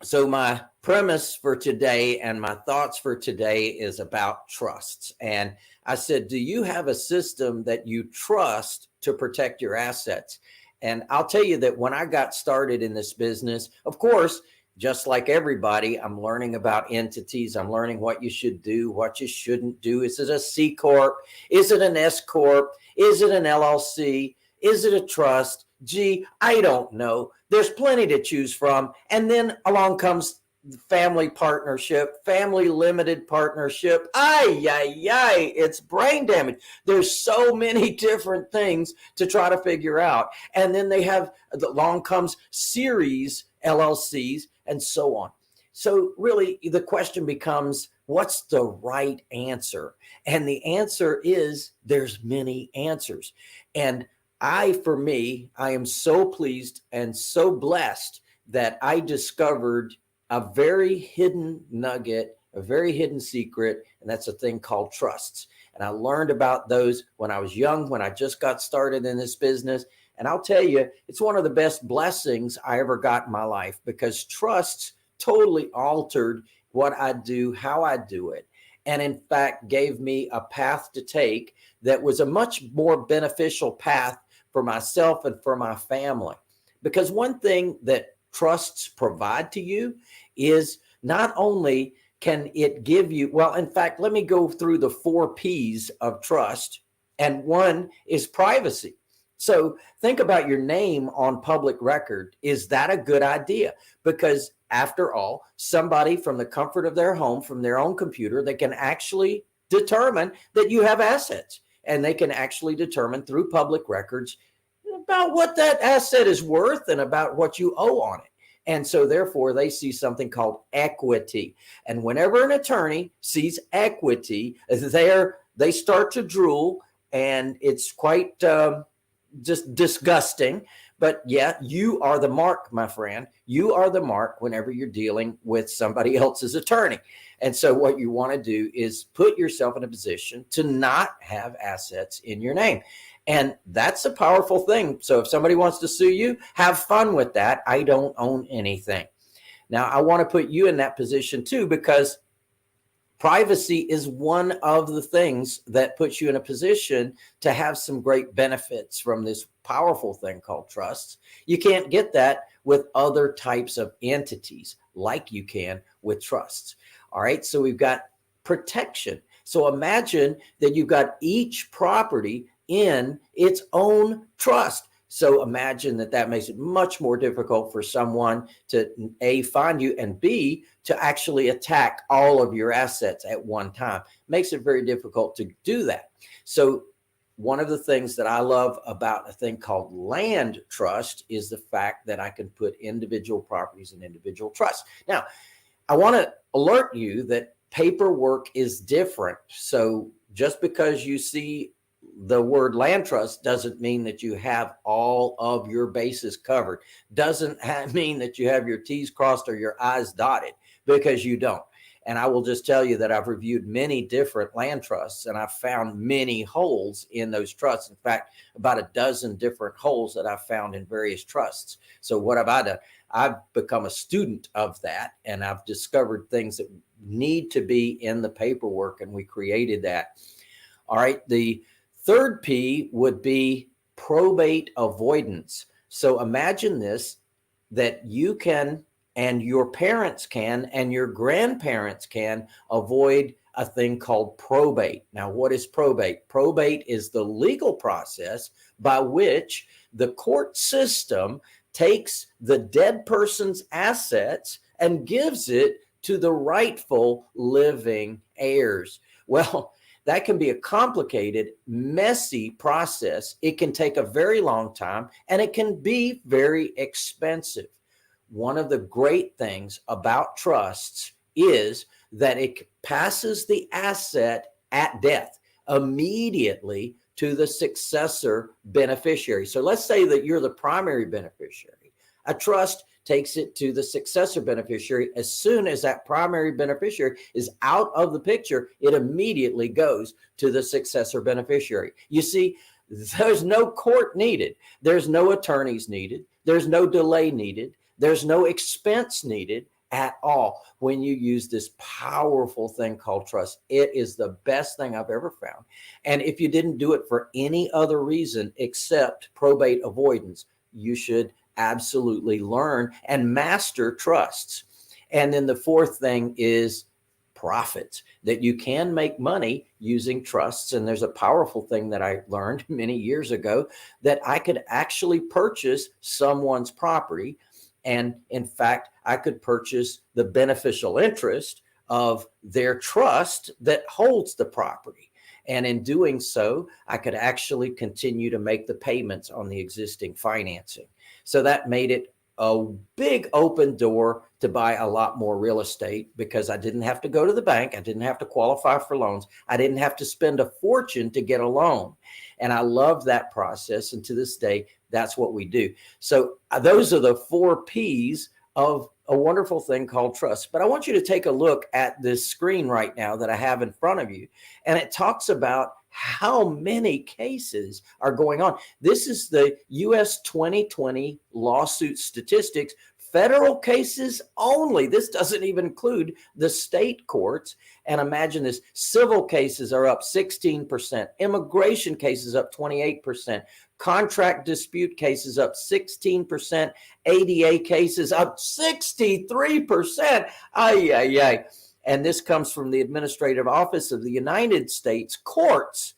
So my premise for today and my thoughts for today is about trusts. And I said, do you have a system that you trust to protect your assets? And I'll tell you that when I got started in this business, of course, just like everybody, I'm learning about entities. I'm learning what you should do, what you shouldn't do. Is it a C Corp? Is it an S Corp? Is it an LLC? Is it a trust? Gee, I don't know. There's plenty to choose from. And then along comes family partnership, family limited partnership. It's brain damage. There's so many different things to try to figure out. And then they have, along comes series LLCs and so on. So really the question becomes, what's the right answer? And the answer is there's many answers. And for me, I am so pleased and so blessed that I discovered a very hidden nugget, a very hidden secret, and that's a thing called trusts. And I learned about those when I was young, when I just got started in this business. And I'll tell you, it's one of the best blessings I ever got in my life, because trusts totally altered what I do, how I do it. And in fact, gave me a path to take that was a much more beneficial path for myself and for my family. Because one thing that trusts provide to you is not only can it give you, well, in fact, let me go through the 4 P's of trust. And one is privacy. So think about your name on public record. Is that a good idea? Because after all, somebody from the comfort of their home, from their own computer, they can actually determine that you have assets. And they can actually determine through public records about what that asset is worth and about what you owe on it. And so therefore they see something called equity. And whenever an attorney sees equity, they start to drool, and it's quite just disgusting. But yeah, you are the mark, my friend. You are the mark whenever you're dealing with somebody else's attorney. And so what you want to do is put yourself in a position to not have assets in your name. And that's a powerful thing. So if somebody wants to sue you, have fun with that. I don't own anything. Now, I want to put you in that position too, because privacy is one of the things that puts you in a position to have some great benefits from this powerful thing called trusts. You can't get that with other types of entities like you can with trusts. All right, so we've got protection. So imagine that you've got each property in its own trust. So imagine that makes it much more difficult for someone to A, find you, and B, to actually attack all of your assets at one time. Makes it very difficult to do that. So one of the things that I love about a thing called land trust is the fact that I can put individual properties in individual trusts. Now, I want to alert you that paperwork is different. So just because you see the word land trust doesn't mean that you have all of your bases covered. Doesn't mean that you have your T's crossed or your I's dotted, because you don't. And I will just tell you that I've reviewed many different land trusts, and I've found many holes in those trusts. In fact, about a dozen different holes that I've found in various trusts. So what have I done? I've become a student of that, and I've discovered things that need to be in the paperwork, and we created that. All right. The third P would be probate avoidance. So imagine this, that you can, and your parents can, and your grandparents can avoid a thing called probate. Now, what is probate? Probate is the legal process by which the court system takes the dead person's assets and gives it to the rightful living heirs. Well, that can be a complicated, messy process. It can take a very long time, and it can be very expensive. One of the great things about trusts is that it passes the asset at death immediately to the successor beneficiary. So let's say that you're the primary beneficiary. A trust takes it to the successor beneficiary. As soon as that primary beneficiary is out of the picture, it immediately goes to the successor beneficiary. You see, there's no court needed. There's no attorneys needed. There's no delay needed. There's no expense needed at all when you use this powerful thing called trust. It is the best thing I've ever found. And if you didn't do it for any other reason except probate avoidance, you should absolutely learn and master trusts. And then the fourth thing is profits, that you can make money using trusts. And there's a powerful thing that I learned many years ago, that I could actually purchase someone's property. And in fact, I could purchase the beneficial interest of their trust that holds the property. And in doing so, I could actually continue to make the payments on the existing financing. So that made it a big open door to buy a lot more real estate, because I didn't have to go to the bank. I didn't have to qualify for loans. I didn't have to spend a fortune to get a loan. And I love that process. And to this day, that's what we do. So those are the 4 P's of a wonderful thing called trust. But I want you to take a look at this screen right now that I have in front of you. And it talks about how many cases are going on. This is the US 2020 lawsuit statistics, federal cases only. This doesn't even include the state courts. And imagine this, civil cases are up 16%, immigration cases up 28%, contract dispute cases up 16%, ADA cases up 63%. Ay, ay, ay. And this comes from the Administrative Office of the United States Courts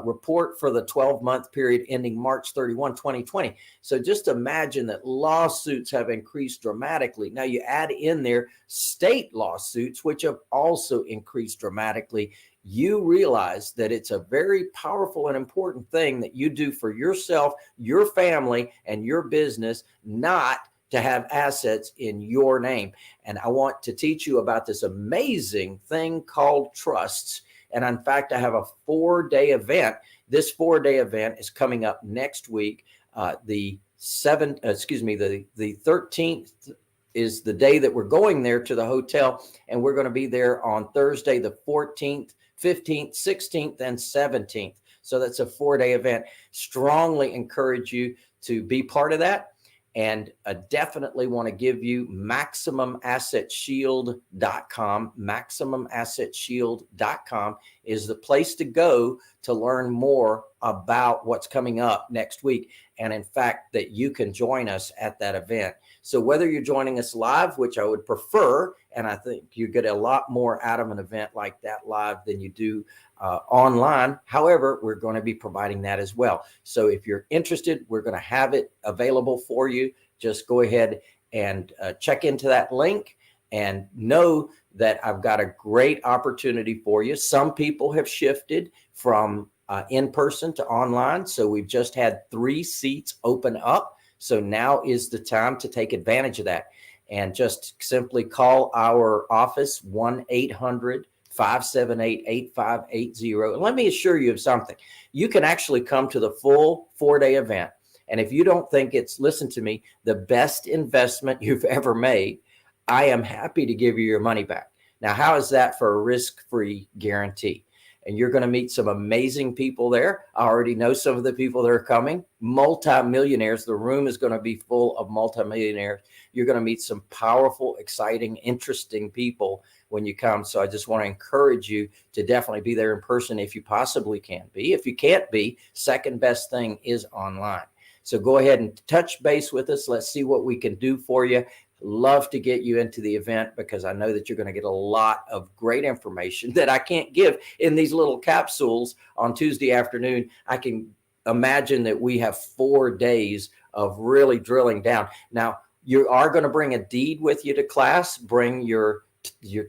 report for the 12-month period ending March 31, 2020. So just imagine that lawsuits have increased dramatically. Now you add in there state lawsuits, which have also increased dramatically. You realize that it's a very powerful and important thing that you do for yourself, your family, and your business, not to have assets in your name. And I want to teach you about this amazing thing called trusts. And in fact, I have a 4-day event. This 4-day event is coming up next week. The 13th is the day that we're going there to the hotel. And we're going to be there on Thursday, the 14th, 15th, 16th, and 17th. So that's a 4-day event. Strongly encourage you to be part of that. And I definitely want to give you MaximumAssetShield.com. MaximumAssetShield.com is the place to go to learn more about what's coming up next week. And in fact, that you can join us at that event. So whether you're joining us live, which I would prefer, and I think you get a lot more out of an event like that live than you do online. However, we're going to be providing that as well. So if you're interested, we're going to have it available for you. Just go ahead and check into that link and know that I've got a great opportunity for you. Some people have shifted from in-person to online. So we've just had 3 seats open up. So now is the time to take advantage of that. And just simply call our office, 1-800-578-8580. And let me assure you of something. You can actually come to the full 4-day event. And if you don't think it's, listen to me, the best investment you've ever made, I am happy to give you your money back. Now, how is that for a risk-free guarantee? And you're going to meet some amazing people there. I already know some of the people that are coming, multimillionaires. The room is going to be full of multimillionaires. You're going to meet some powerful, exciting, interesting people when you come. So I just want to encourage you to definitely be there in person if you possibly can be. If you can't be, second best thing is online. So go ahead and touch base with us. Let's see what we can do for you. Love to get you into the event, because I know that you're going to get a lot of great information that I can't give in these little capsules on Tuesday afternoon. I can imagine that we have 4 days of really drilling down. Now, you are going to bring a deed with you to class. Bring your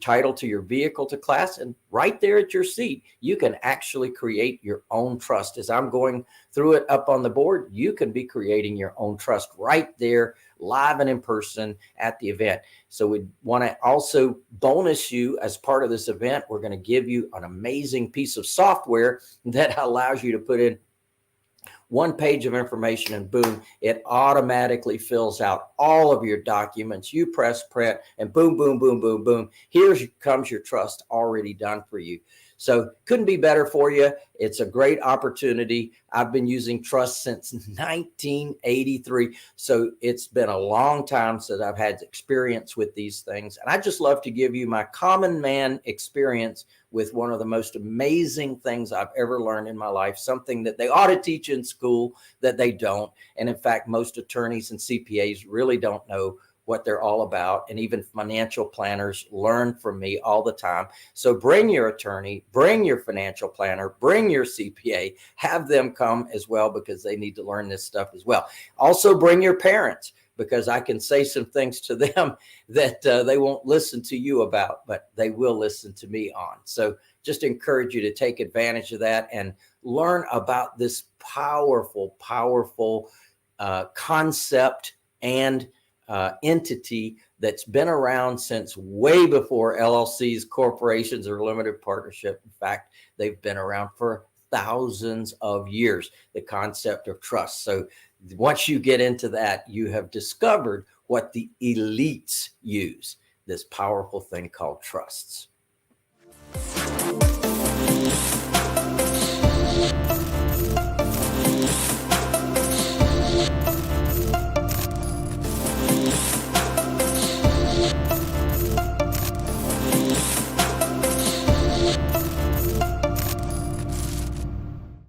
title to your vehicle to class, and right there at your seat, you can actually create your own trust. As I'm going through it up on the board, you can be creating your own trust right there, live and in person at the event. So we want to also bonus you as part of this event. We're going to give you an amazing piece of software that allows you to put in 1 page of information, and boom, it automatically fills out all of your documents. You press print, and boom, boom, boom, boom, boom. Here comes your trust already done for you. So couldn't be better for you. It's a great opportunity. I've been using trust since 1983. So it's been a long time since I've had experience with these things. And I just love to give you my common man experience with one of the most amazing things I've ever learned in my life, something that they ought to teach in school that they don't. And in fact, most attorneys and CPAs really don't know what they're all about. And even financial planners learn from me all the time. So bring your attorney, bring your financial planner, bring your CPA, have them come as well, because they need to learn this stuff as well. Also bring your parents, because I can say some things to them that they won't listen to you about, but they will listen to me on. So just encourage you to take advantage of that and learn about this powerful, powerful concept and entity that's been around since way before LLCs, corporations, or limited partnership. In fact, they've been around for thousands of years, the concept of trust. So once you get into that, you have discovered what the elites use, this powerful thing called trusts.